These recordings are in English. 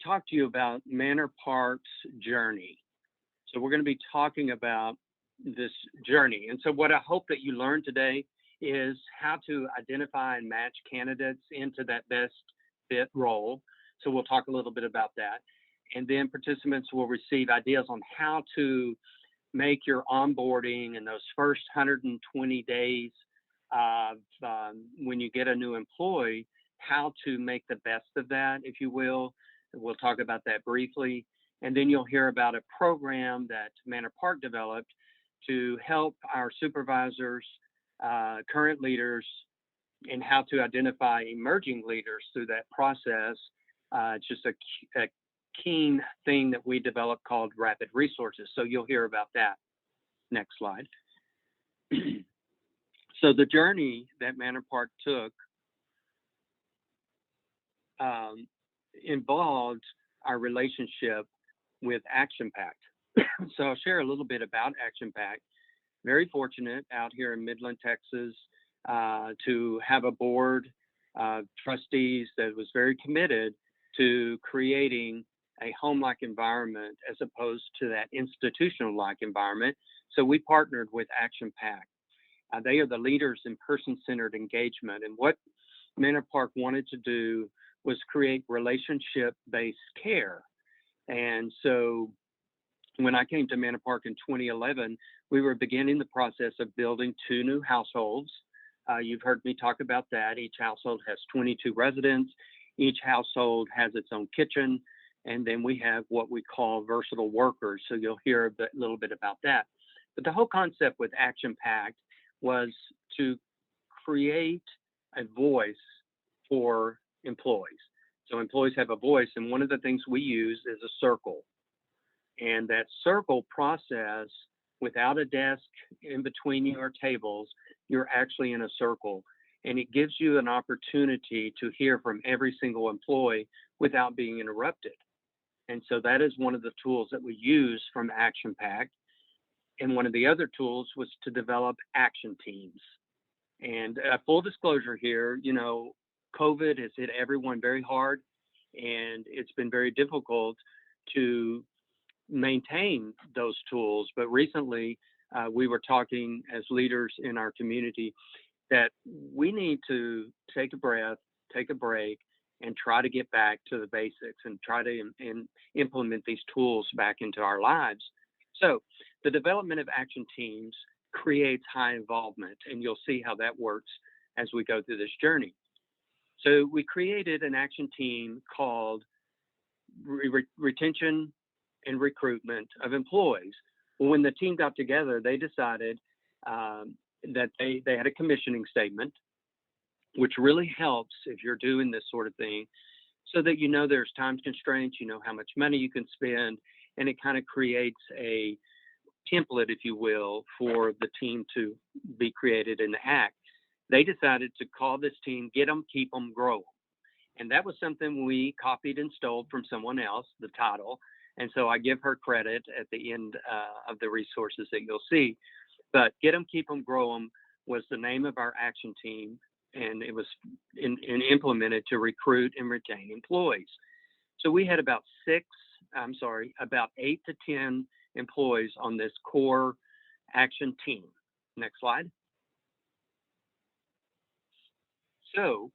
talk to you about Manor Park's journey. So we're going to be talking about this journey. And so what I hope that you learn today is how to identify and match candidates into that best fit role. So we'll talk a little bit about that. And then participants will receive ideas on how to make your onboarding in those first 120 days of when you get a new employee, how to make the best of that, if you will. We'll talk about that briefly. And then you'll hear about a program that Manor Park developed to help our supervisors, current leaders, and how to identify emerging leaders through that process. It's just a keen thing that we developed called Rapid Resources. So you'll hear about that. Next slide. So the journey that Manor Park took involved our relationship with Action Pact. So I'll share a little bit about Action Pact. Very fortunate out here in Midland, Texas, to have a board of trustees that was very committed to creating a home-like environment as opposed to that institutional-like environment. So we partnered with Action Pact. They are the leaders in person-centered engagement. And what Manor Park wanted to do was create relationship-based care. And so when I came to Manor Park in 2011, we were beginning the process of building 2 new households. You've heard me talk about that. Each household has 22 residents. Each household has its own kitchen. And then we have what we call versatile workers. So you'll hear a little bit about that. But the whole concept with Action Pact was to create a voice for employees. So employees have a voice, and one of the things we use is a circle. And that circle process, without a desk in between your tables, you're actually in a circle. And it gives you an opportunity to hear from every single employee without being interrupted. And so that is one of the tools that we use from Action Pact. And one of the other tools was to develop action teams. And full disclosure here, you know, COVID has hit everyone very hard, and it's been very difficult to maintain those tools. But recently, we were talking as leaders in our community that we need to take a breath, take a break, and try to get back to the basics and try to implement these tools back into our lives. So the development of action teams creates high involvement, and you'll see how that works as we go through this journey. So we created an action team called Retention and Recruitment of Employees. Well, when the team got together, they decided that they had a commissioning statement, which really helps if you're doing this sort of thing, so that you know there's time constraints, you know how much money you can spend, and it kind of creates a template, if you will, for the team to be created and act. They decided to call this team Get 'em, Keep 'em, Grow 'em. And that was something we copied and stole from someone else, the title. And so I give her credit at the end of the resources that you'll see. But Get 'em, Keep 'em, Grow 'em was the name of our action team, and it was implemented to recruit and retain employees. So we had about 8 to 10 employees on this core action team. Next slide. So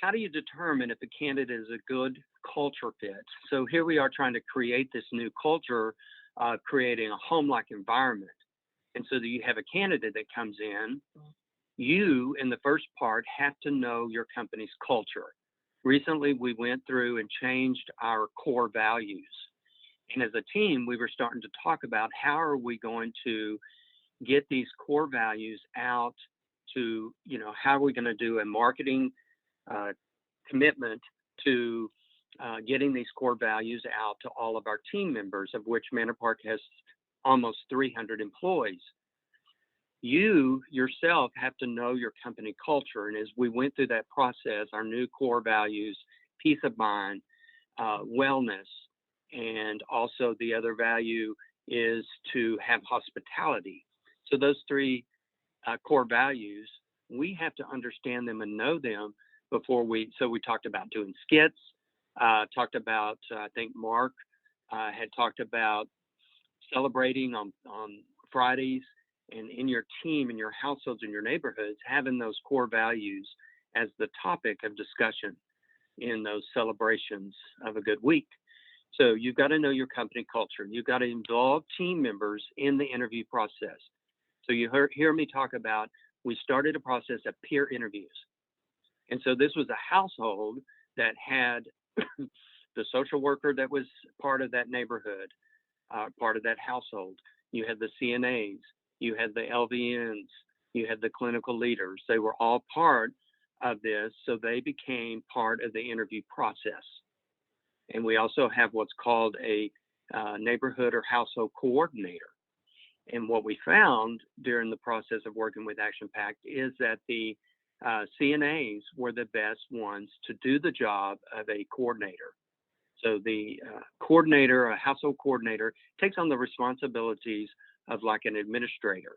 how do you determine if a candidate is a good culture fit? So here we are trying to create this new culture, creating a home-like environment. And so that you have a candidate that comes in, you, in the first part, have to know your company's culture. Recently, we went through and changed our core values. And as a team, we were starting to talk about how are we going to get these core values out to, you know, how are we going to do a marketing commitment to getting these core values out to all of our team members, of which Manor Park has almost 300 employees. You yourself have to know your company culture. And as we went through that process, our new core values, peace of mind, wellness, and also the other value is to have hospitality. So those 3 core values, we have to understand them and know them before so we talked about doing skits, talked about, I think Mark had talked about celebrating on Fridays, and in your team, in your households, in your neighborhoods, having those core values as the topic of discussion in those celebrations of a good week. So you've got to know your company culture. You've got to involve team members in the interview process. So you hear me talk about, we started a process of peer interviews. And so this was a household that had the social worker that was part of that neighborhood, part of that household. You had the CNAs, you had the LVNs, you had the clinical leaders. They were all part of this, so they became part of the interview process. And we also have what's called a neighborhood or household coordinator. And what we found during the process of working with Action Pact is that the CNAs were the best ones to do the job of a coordinator. So the coordinator, a household coordinator, takes on the responsibilities of like an administrator.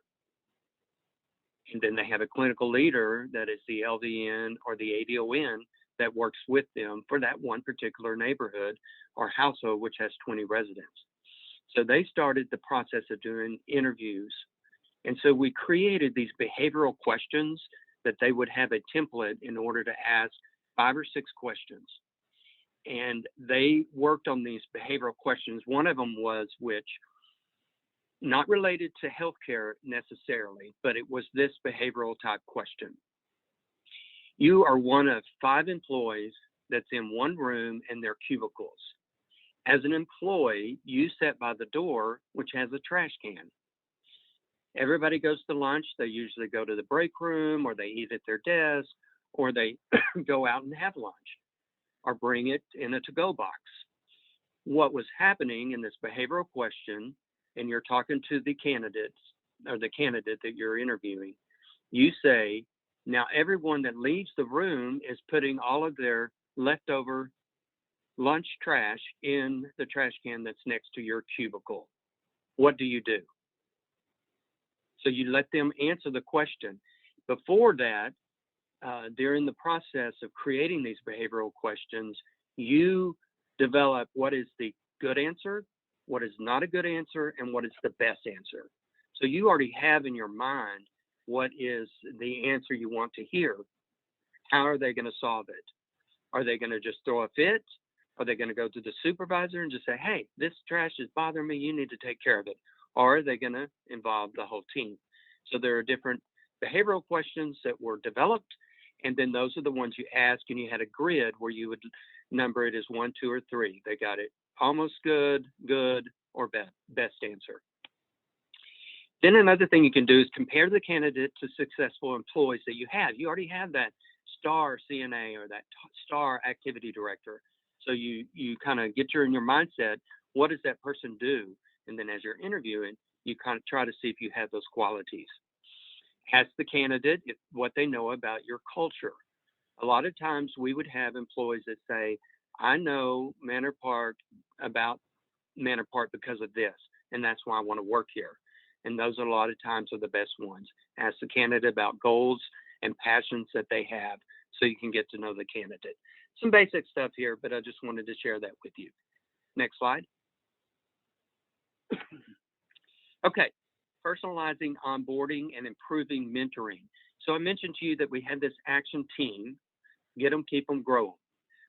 And then they have a clinical leader that is the LVN or the ADON that works with them for that one particular neighborhood or household, which has 20 residents. So they started the process of doing interviews. And so we created these behavioral questions that they would have a template in order to ask 5 or 6 questions. And they worked on these behavioral questions. One of them was which, not related to healthcare necessarily, but it was this behavioral type question. You are one of 5 employees that's in one room in their cubicles. As an employee, you sit by the door, which has a trash can. Everybody goes to lunch. They usually go to the break room, or they eat at their desk, or they go out and have lunch, or bring it in a to-go box. What was happening in this behavioral question, and you're talking to the candidates or the candidate that you're interviewing, you say, now everyone that leaves the room is putting all of their leftover lunch trash in the trash can that's next to your cubicle. What do you do? So you let them answer the question. Before that, during the process of creating these behavioral questions, you develop what is the good answer, what is not a good answer, and what is the best answer. So you already have in your mind what is the answer you want to hear. How are they going to solve it? Are they going to just throw a fit? Are they going to go to the supervisor and just say, hey, this trash is bothering me, you need to take care of it? Or are they going to involve the whole team? So there are different behavioral questions that were developed, and then those are the ones you ask, and you had a grid where you would number it as 1, 2, or 3. They got it almost good, or best answer. Then another thing you can do is compare the candidate to successful employees that you have. You already have that star CNA or that star activity director. So you kind of get in your mindset, what does that person do? And then as you're interviewing, you kind of try to see if you have those qualities. Ask the candidate what they know about your culture. A lot of times we would have employees that say, I know Manor Park about Manor Park because of this, and that's why I want to work here. And those are a lot of times are the best ones. Ask the candidate about goals and passions that they have so you can get to know the candidate. Some basic stuff here, but I just wanted to share that with you. Next slide. Okay, personalizing onboarding and improving mentoring. So I mentioned to you that we had this action team, Get 'em, Keep 'em, Grow 'em.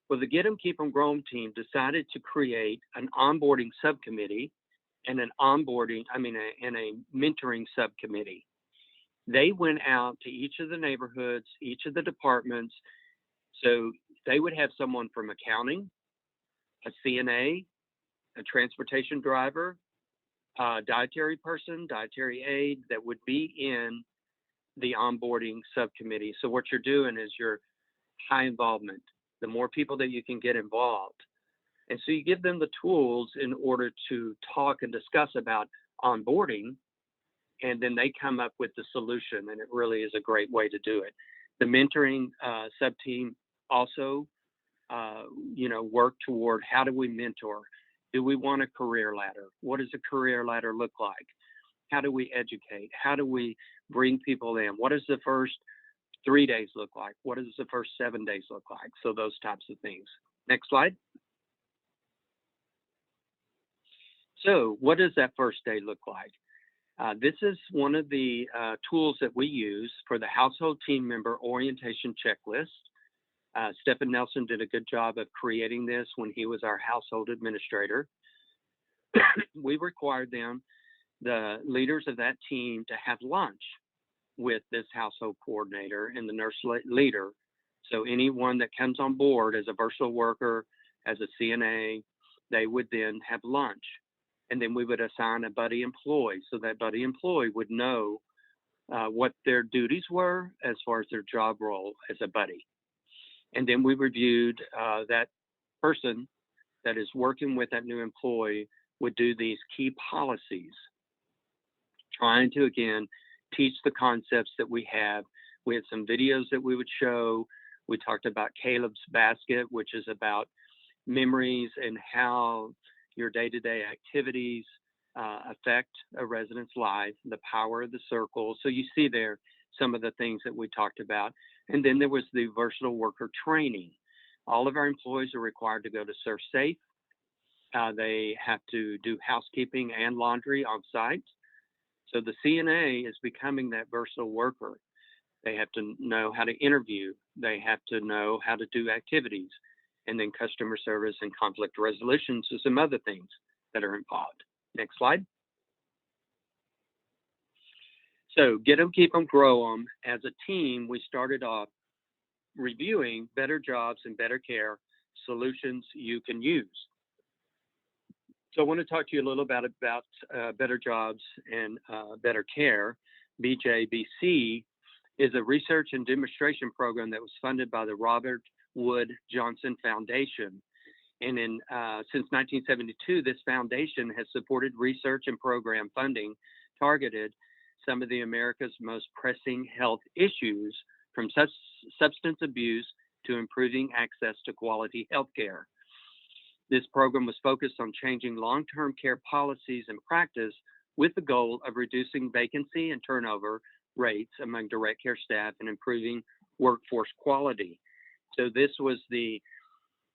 Well, the Get 'em, Keep 'em, Grow 'em team decided to create an onboarding subcommittee and and a mentoring subcommittee. They went out to each of the neighborhoods, each of the departments. So they would have someone from accounting, a CNA, a transportation driver, a dietary person, dietary aide that would be in the onboarding subcommittee. So what you're doing is you're high involvement. The more people that you can get involved. And so you give them the tools in order to talk and discuss about onboarding, and then they come up with the solution, and it really is a great way to do it. The mentoring sub-team also, work toward how do we mentor? Do we want a career ladder? What does a career ladder look like? How do we educate? How do we bring people in? What does the first 3 days look like? What does the first 7 days look like? So those types of things. Next slide. So what does that first day look like? This is one of the tools that we use for the household team member orientation checklist. Stephen Nelson did a good job of creating this when he was our household administrator. We required them, the leaders of that team, to have lunch with this household coordinator and the nurse leader. So anyone that comes on board as a virtual worker, as a CNA, they would then have lunch. And then we would assign a buddy employee. So that buddy employee would know what their duties were as far as their job role as a buddy. And then we reviewed that person that is working with that new employee would do these key policies, trying to, again, teach the concepts that we have. We had some videos that we would show. We talked about Caleb's basket, which is about memories and how your day-to-day activities affect a resident's life, the power of the circle. So you see there some of the things that we talked about. And then there was the versatile worker training. All of our employees are required to go to Surf Safe. They have to do housekeeping and laundry on site. So the CNA is becoming that versatile worker. They have to know how to interview. They have to know how to do activities. And then customer service and conflict resolutions and some other things that are involved. Next slide. So get them, keep them, grow them. As a team, we started off reviewing better jobs and better care solutions you can use. So I want to talk to you a little about better jobs and better care. BJBC is a research and demonstration program that was funded by the Robert Wood Johnson Foundation. And since 1972, this foundation has supported research and program funding targeted some of the America's most pressing health issues, from substance abuse to improving access to quality health care. This program was focused on changing long-term care policies and practice with the goal of reducing vacancy and turnover rates among direct care staff and improving workforce quality. So this was the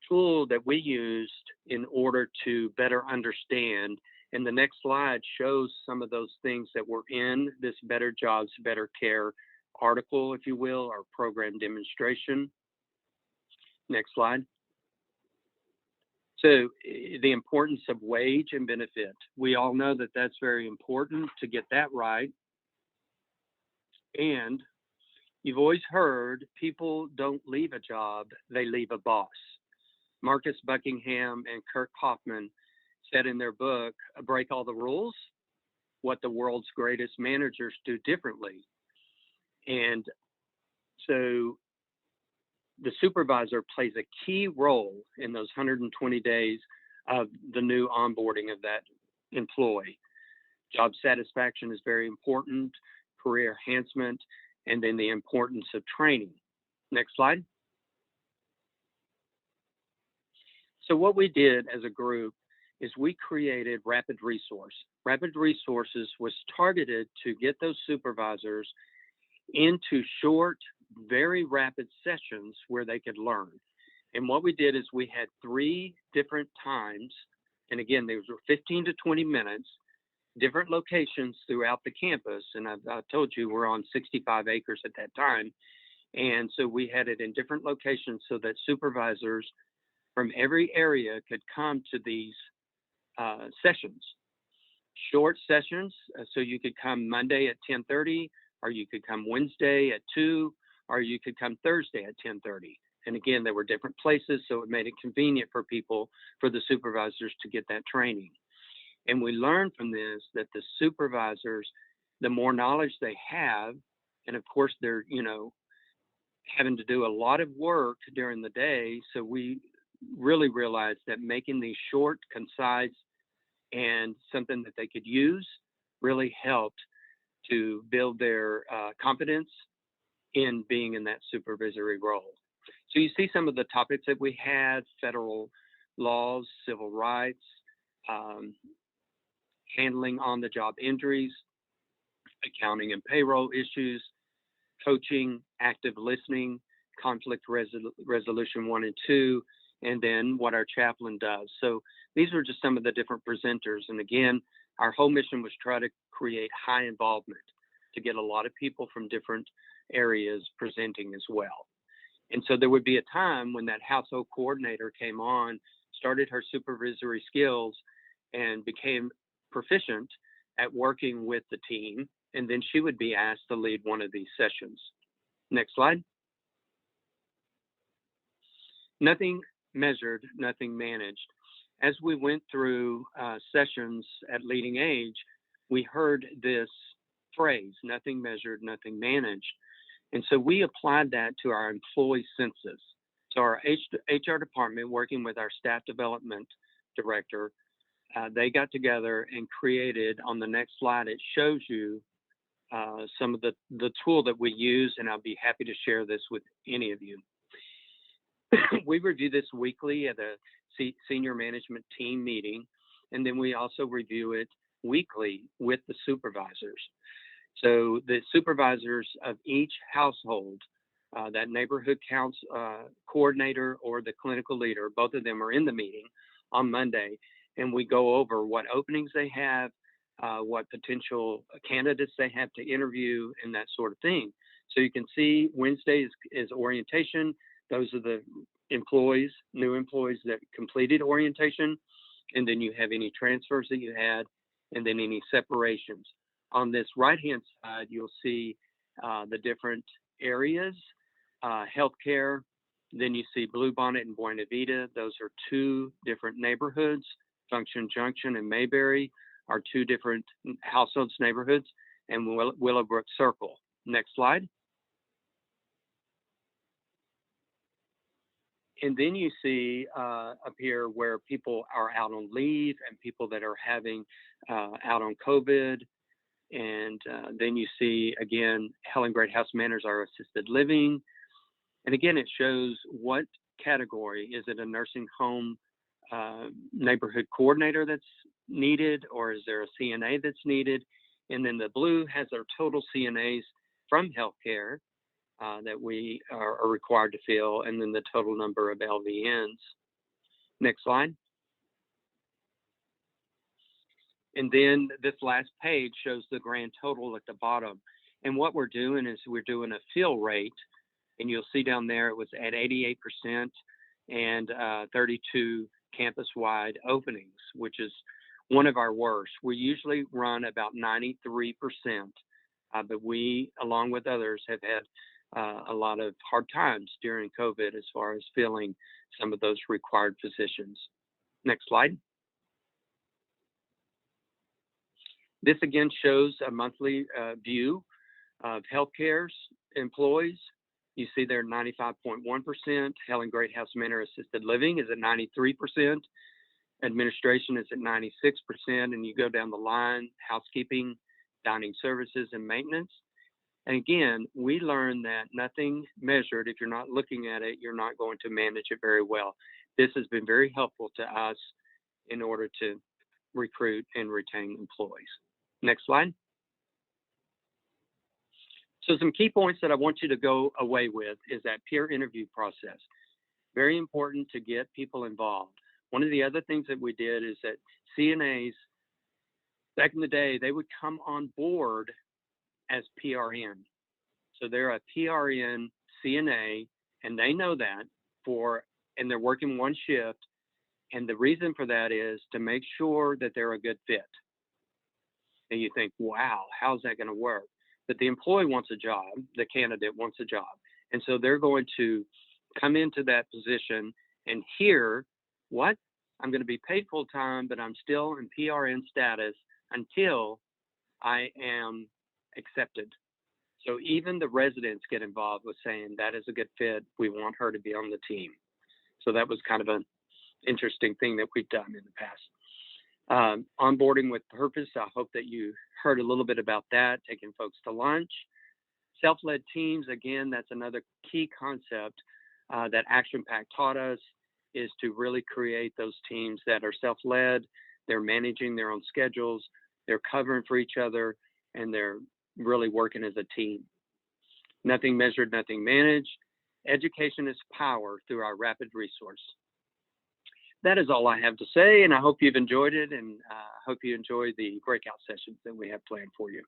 tool that we used in order to better understand. And the next slide shows some of those things that were in this Better Jobs, Better Care article, if you will, or program demonstration. Next slide. So the importance of wage and benefit. We all know that that's very important to get that right. And you've always heard people don't leave a job, they leave a boss. Marcus Buckingham and Kirk Kaufman said in their book, Break All the Rules, What the World's Greatest Managers Do Differently. And so the supervisor plays a key role in those 120 days of the new onboarding of that employee. Job satisfaction is very important, career enhancement, and then the importance of training. Next slide. So what we did as a group is we created Rapid Resource. Rapid Resources was targeted to get those supervisors into short, very rapid sessions where they could learn. And what we did is we had 3 different times, and again, these were 15 to 20 minutes, different locations throughout the campus. And I told you we're on 65 acres at that time. And so we had it in different locations so that supervisors from every area could come to these sessions. Short sessions, so you could come Monday at 10:30, or you could come Wednesday at 2, or you could come Thursday at 10:30. And again, there were different places, so it made it convenient for people, for the supervisors to get that training. And we learned from this that the supervisors, the more knowledge they have, and of course they're, having to do a lot of work during the day. So we really realized that making these short, concise, and something that they could use really helped to build their confidence in being in that supervisory role. So you see some of the topics that we had: federal laws, civil rights, handling on-the-job injuries, accounting and payroll issues, coaching, active listening, conflict resolution 1 and 2, and then what our chaplain does. So these are just some of the different presenters. And again, our whole mission was try to create high involvement to get a lot of people from different areas presenting as well. And so there would be a time when that household coordinator came on, started her supervisory skills, and became proficient at working with the team. And then she would be asked to lead one of these sessions. Next slide. Nothing measured, nothing managed. As we went through sessions at Leading Age, we heard this phrase, nothing measured, nothing managed. And so we applied that to our employee census. So our HR department, working with our staff development director, they got together and created, on the next slide, it shows you some of the tool that we use, and I'll be happy to share this with any of you. We review this weekly at a senior management team meeting, and then we also review it weekly with the supervisors. So the supervisors of each household, that neighborhood coordinator or the clinical leader, both of them are in the meeting on Monday, and we go over what openings they have, what potential candidates they have to interview, and that sort of thing. So you can see Wednesday is orientation. Those are the employees, new employees that completed orientation, and then you have any transfers that you had, and then any separations. On this right-hand side, you'll see the different areas, healthcare, then you see Bluebonnet and Buena Vista. Those are two different neighborhoods. Junction Junction and Mayberry are two different households, neighborhoods, and Willowbrook Circle. Next slide. And then you see up here where people are out on leave and people that are having out on COVID. And then you see, again, Helen Great House Manors, our assisted living. And again, it shows what category. Is it a nursing home neighborhood coordinator that's needed, or is there a CNA that's needed? And then the blue has our total CNAs from healthcare that we are required to fill, and then the total number of LVNs. Next slide. And then this last page shows the grand total at the bottom. And what we're doing is we're doing a fill rate, and you'll see down there it was at 88% and 32 campus-wide openings, which is one of our worst. We usually run about 93%, but we, along with others, have had a lot of hard times during COVID as far as filling some of those required positions. Next slide. This again shows a monthly view of healthcare's employees. You see there 95.1%. Helen Great House Manor Assisted Living is at 93%. Administration is at 96%. And you go down the line, housekeeping, dining services, and maintenance. And again, we learned that nothing measured, if you're not looking at it, you're not going to manage it very well. This has been very helpful to us in order to recruit and retain employees. Next slide. So some key points that I want you to go away with is that peer interview process. Very important to get people involved. One of the other things that we did is that CNAs, back in the day, they would come on board as PRN. So they're a PRN CNA, and they know that and they're working one shift. And the reason for that is to make sure that they're a good fit. And you think, wow, how's that going to work? But the employee wants a job, the candidate wants a job. And so they're going to come into that position and hear, what? I'm going to be paid full time, but I'm still in PRN status until I am accepted. So even the residents get involved with saying, that is a good fit. We want her to be on the team. So that was kind of an interesting thing that we've done in the past. Onboarding with purpose. I hope that you heard a little bit about that, taking folks to lunch. Self-led teams, again, that's another key concept that Action Pact taught us, is to really create those teams that are self-led. They're managing their own schedules, they're covering for each other, and they're really working as a team. Nothing measured, nothing managed. Education is power through our rapid resource. that is all I have to say, and I hope you've enjoyed it, and hope you enjoy the breakout sessions that we have planned for you.